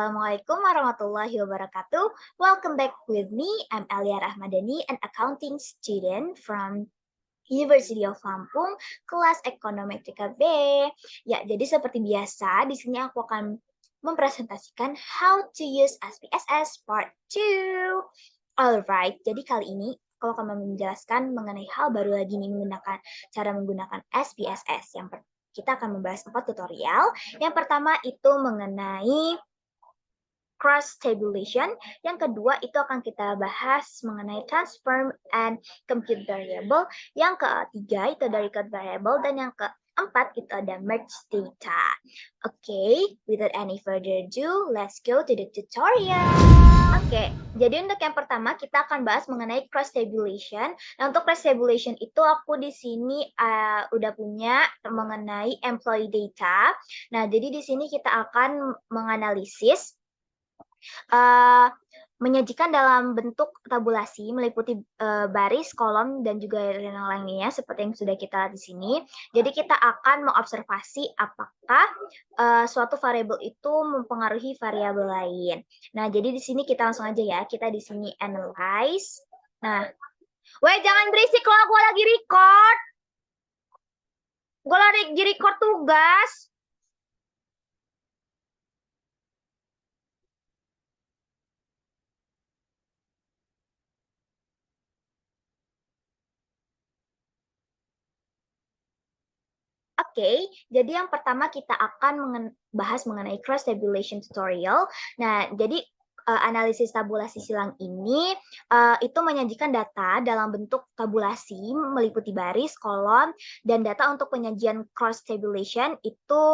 Assalamualaikum warahmatullahi wabarakatuh. Welcome back with me. I'm Alia Rahmadani, an accounting student from University of Lampung, kelas Ekonometrik B. Ya, jadi seperti biasa, di sini aku akan mempresentasikan how to use SPSS Part 2. Alright, jadi kali ini aku akan menjelaskan mengenai hal baru lagi nih cara menggunakan SPSS. Kita akan membahas 4 tutorial. Yang pertama itu mengenai cross tabulation. Yang kedua itu akan kita bahas mengenai transform and compute variable. Yang ketiga itu dari code variable, dan yang keempat itu ada merge data. Oke, without any further ado, let's go to the tutorial. Oke, jadi untuk yang pertama kita akan bahas mengenai cross tabulation. Nah, untuk cross tabulation itu aku di sini udah punya mengenai employee data. Nah, jadi di sini kita akan menganalisis menyajikan dalam bentuk tabulasi meliputi baris, kolom, dan juga yang lainnya seperti yang sudah kita lihat di sini. Jadi kita akan mengobservasi apakah suatu variabel itu mempengaruhi variabel lain. Nah, jadi di sini kita langsung aja ya. Kita di sini analyze. Nah, weh jangan berisik kalau gue lagi record. Gue lagi record tugas. Oke, jadi yang pertama kita akan bahas mengenai cross tabulation tutorial. Nah, jadi analisis tabulasi silang ini itu menyajikan data dalam bentuk tabulasi meliputi baris, kolom, dan data untuk penyajian cross tabulation itu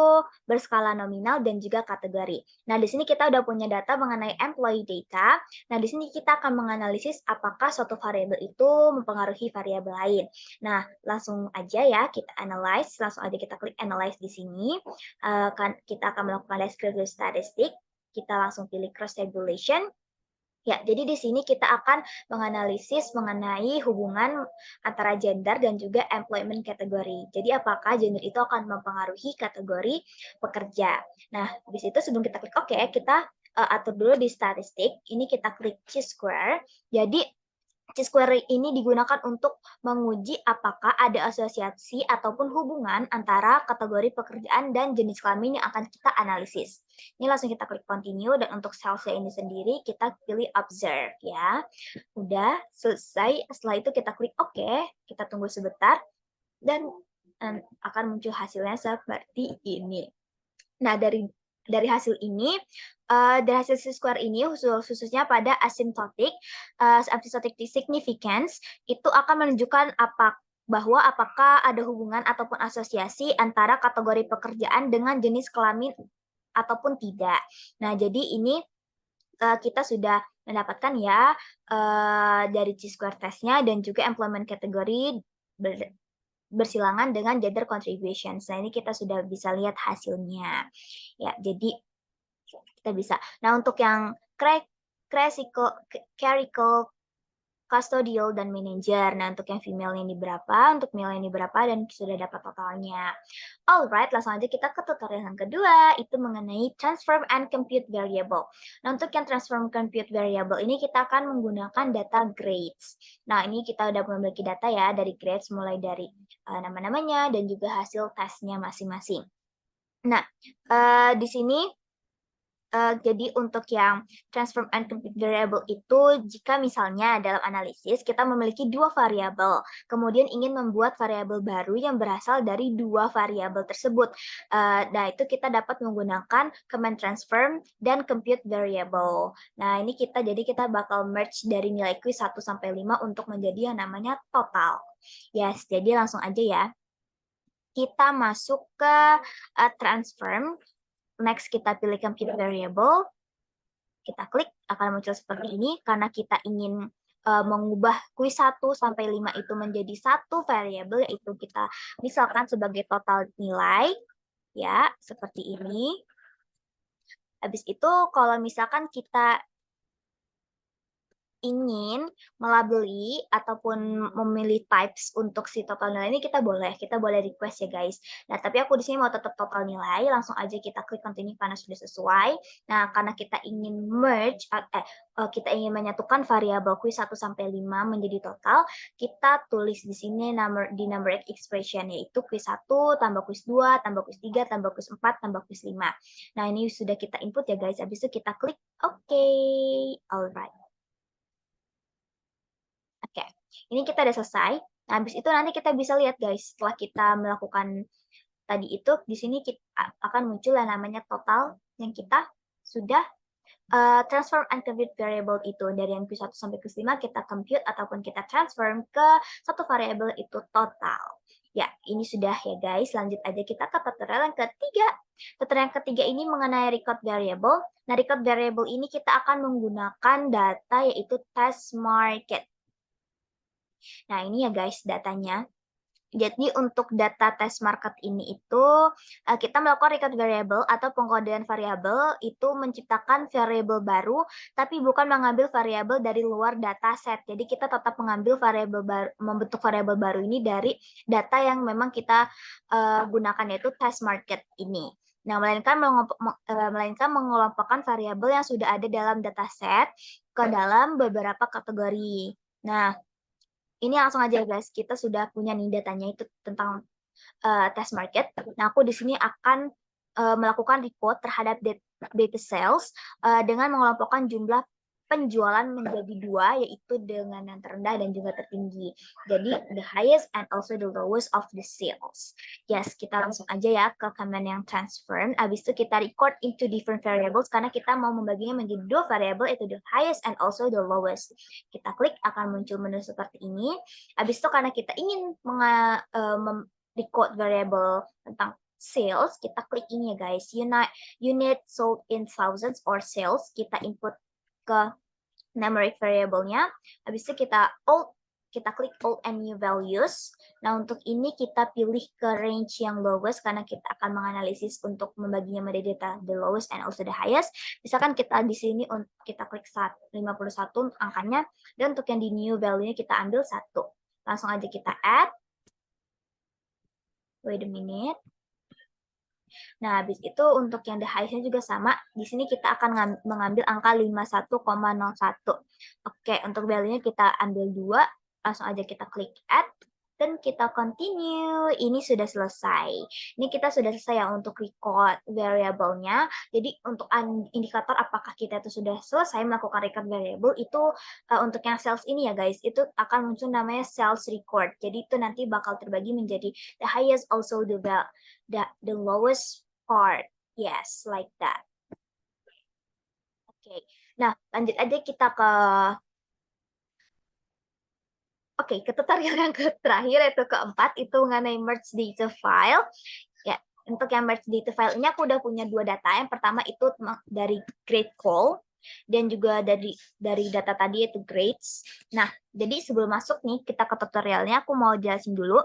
berskala nominal dan juga kategori. Nah, di sini kita udah punya data mengenai employee data. Nah, di sini kita akan menganalisis apakah suatu variabel itu mempengaruhi variabel lain. Nah, langsung aja ya kita analyze, langsung aja kita klik analyze di sini. Kita akan melakukan descriptive statistic. Kita langsung pilih cross tabulation. Ya, jadi di sini kita akan menganalisis mengenai hubungan antara gender dan juga employment category. Jadi apakah gender itu akan mempengaruhi kategori pekerja. Nah, habis itu sebelum kita klik OK, kita atur dulu di statistik. Ini kita klik chi-square. Jadi chi-square ini digunakan untuk menguji apakah ada asosiasi ataupun hubungan antara kategori pekerjaan dan jenis kelamin yang akan kita analisis. Ini langsung kita klik continue, dan untuk cell-nya ini sendiri kita pilih observe ya. Udah selesai, setelah itu kita klik OK, kita tunggu sebentar, dan akan muncul hasilnya seperti ini. Nah, dari hasil ini, dari hasil chi-square ini khususnya pada asymptotic significance itu akan menunjukkan bahwa apakah ada hubungan ataupun asosiasi antara kategori pekerjaan dengan jenis kelamin ataupun tidak. Nah, jadi ini kita sudah mendapatkan ya dari chi-square testnya dan juga employment category bersilangan dengan gender contributions. Nah, ini kita sudah bisa lihat hasilnya. Ya, jadi kita bisa. Nah, untuk yang clerical, custodial, dan manager. Nah, untuk yang female ini berapa, untuk male ini berapa, dan sudah dapat totalnya. Alright, langsung aja kita ke tutorial yang kedua, itu mengenai transform and compute variable. Nah, untuk yang transform compute variable ini kita akan menggunakan data grades. Nah, ini kita udah memiliki data ya dari grades, mulai dari nama-namanya dan juga hasil tesnya masing-masing. Nah, di sini jadi untuk yang transform and compute variable itu jika misalnya dalam analisis kita memiliki dua variabel, kemudian ingin membuat variabel baru yang berasal dari dua variabel tersebut. Nah, itu kita dapat menggunakan command transform dan compute variable. Nah, ini jadi kita bakal merge dari nilai quiz 1 sampai 5 untuk menjadi yang namanya total. Yes, jadi langsung aja ya. Kita masuk ke transform. Next, kita pilih compute variable. Kita klik, akan muncul seperti ini karena kita ingin mengubah quiz 1 sampai 5 itu menjadi satu variabel, yaitu kita misalkan sebagai total nilai ya, seperti ini. Habis itu kalau misalkan kita ingin melabeli ataupun memilih types untuk si total nilai ini kita boleh request ya guys. Nah, tapi aku di sini mau tetap total nilai, langsung aja kita klik continue karena sudah sesuai. Nah, karena kita ingin merge, kita ingin menyatukan variabel quiz 1 sampai 5 menjadi total, kita tulis di sini di numeric expression, yaitu quiz 1 tambah quiz 2 tambah quiz 3 tambah quiz 4 tambah quiz 5. Nah, ini sudah kita input ya guys, habis itu kita klik OK. Alright. Oke, ini kita udah selesai. Nah, habis itu nanti kita bisa lihat guys, setelah kita melakukan tadi itu, di sini kita akan muncul yang namanya total yang kita sudah transform and compute variable itu. Dari yang Q1 sampai Q5 kita compute ataupun kita transform ke satu variabel itu total. Ya, ini sudah ya guys. Lanjut aja kita ke tutorial yang ketiga. Tutorial yang ketiga ini mengenai record variable. Nah, record variable ini kita akan menggunakan data yaitu test market. Nah, ini ya guys datanya. Jadi untuk data test market ini itu kita melakukan record variable atau pengkodean variabel itu menciptakan variabel baru tapi bukan mengambil variabel dari luar data set. Jadi kita tetap mengambil variabel baru, membentuk variabel baru ini dari data yang memang kita gunakan yaitu test market ini. Nah, melainkan mengelompokkan variabel yang sudah ada dalam data set ke dalam beberapa kategori. Nah, ini langsung aja guys, kita sudah punya nih datanya itu tentang test market. Nah, aku di sini akan melakukan report terhadap data sales dengan mengelompokkan jumlah penjualan menjadi dua, yaitu dengan yang terendah dan juga tertinggi. Jadi, the highest and also the lowest of the sales. Yes, kita langsung aja ya ke command yang transform. Habis itu kita record into different variables karena kita mau membaginya menjadi dua variable, yaitu the highest and also the lowest. Kita klik, akan muncul menu seperti ini. Habis itu karena kita ingin record variable tentang sales, kita klik ini ya guys, unit sold in thousands or sales, kita input ke numeric variable-nya, habis itu kita klik old and new values. Nah, untuk ini kita pilih ke range yang lowest karena kita akan menganalisis untuk membaginya menjadi data the lowest and also the highest. Misalkan kita di sini kita klik 51 angkanya, dan untuk yang di new value-nya kita ambil 1. Langsung aja kita add. Wait a minute. Nah, habis itu untuk yang the highest-nya juga sama. Di sini kita akan mengambil angka 51,01. Oke, untuk value-nya kita ambil 2. Langsung aja kita klik add. Dan kita continue. Ini sudah selesai. Ini kita sudah selesai ya untuk record variable-nya. Jadi untuk indikator apakah kita itu sudah selesai melakukan record variable, itu untuk yang sales ini ya guys, itu akan muncul namanya sales record. Jadi itu nanti bakal terbagi menjadi the highest also the lowest part. Yes, like that. Oke. Nah, lanjut aja kita ke tutorial yang terakhir, yaitu keempat, itu mengenai merge data file. Ya, untuk yang merge data file ini aku udah punya dua data. Yang pertama itu dari grade call dan juga dari data tadi yaitu grades. Nah, jadi sebelum masuk nih kita ke tutorialnya, aku mau jelasin dulu.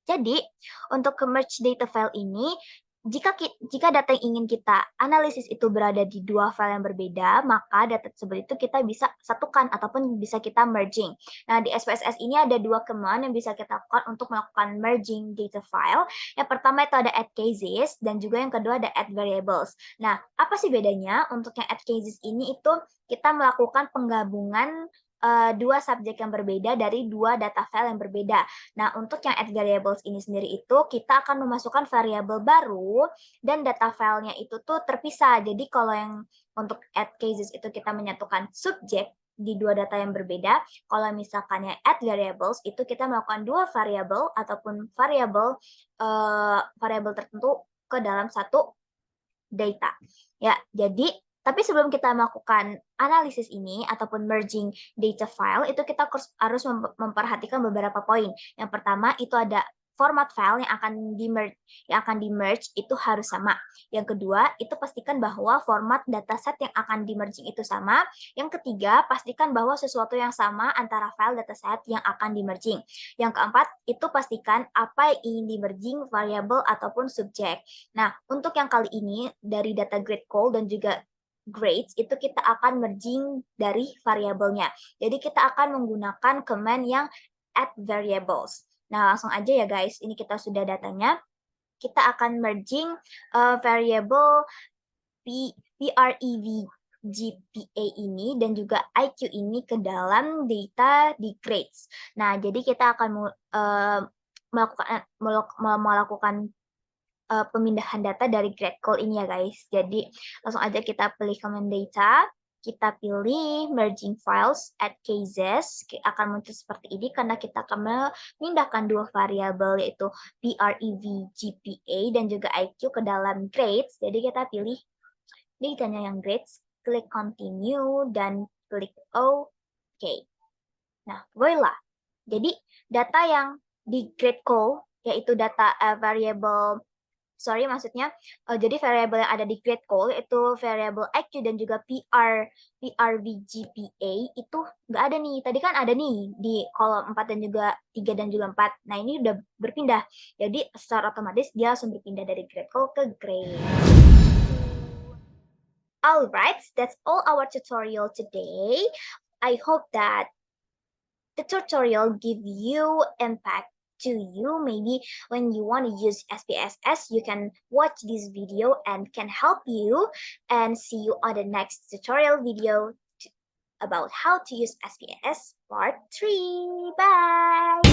Jadi, untuk merge data file ini, jika data yang ingin kita analisis itu berada di dua file yang berbeda, maka data tersebut itu kita bisa satukan ataupun bisa kita merging. Nah, di SPSS ini ada dua command yang bisa kita lakukan untuk melakukan merging data file. Yang pertama itu ada add cases, dan juga yang kedua ada add variables. Nah, apa sih bedanya? Untuk yang add cases ini itu kita melakukan penggabungan dua subjek yang berbeda dari dua data file yang berbeda. Nah, untuk yang add variables ini sendiri itu kita akan memasukkan variabel baru dan data filenya itu tuh terpisah. Jadi kalau yang untuk add cases itu kita menyatukan subjek di dua data yang berbeda. Kalau misalkan yang add variables itu kita melakukan dua variabel ataupun variabel tertentu ke dalam satu data. Ya, jadi tapi sebelum kita melakukan analisis ini ataupun merging data file, itu kita harus memperhatikan beberapa poin. Yang pertama itu ada format file yang akan di-merge itu harus sama. Yang kedua, itu pastikan bahwa format dataset yang akan di-merging itu sama. Yang ketiga, pastikan bahwa sesuatu yang sama antara file dataset yang akan di-merging. Yang keempat, itu pastikan apa yang ingin di-merging variabel ataupun subjek. Nah, untuk yang kali ini dari data grade call dan juga grades, itu kita akan merging dari variabelnya. Jadi kita akan menggunakan command yang add variables. Nah, langsung aja ya guys, ini kita sudah datanya. Kita akan merging variable PREV GPA ini dan juga IQ ini ke dalam data di grades. Nah, jadi kita akan melakukan pemindahan data dari grade call ini ya guys. Jadi langsung aja kita pilih command data, kita pilih merging files at cases, akan muncul seperti ini karena kita akan memindahkan dua variabel yaitu PREV GPA dan juga IQ ke dalam grades. Jadi kita pilih datanya yang grades, klik continue dan klik OK. Nah, voila. Jadi data yang di grade call yaitu data variable maksudnya jadi variabel yang ada di grade call itu variabel IQ dan juga PRVGPA itu nggak ada nih. Tadi kan ada nih di kolom 4 dan juga 3 dan juga 4. Nah, ini udah berpindah. Jadi secara otomatis dia langsung berpindah dari grade call ke grade. Alright, that's all our tutorial today. I hope that the tutorial give you impact to you. Maybe when you want to use SPSS, you can watch this video and can help you, and see you on the next tutorial video about how to use SPSS part 3. Bye!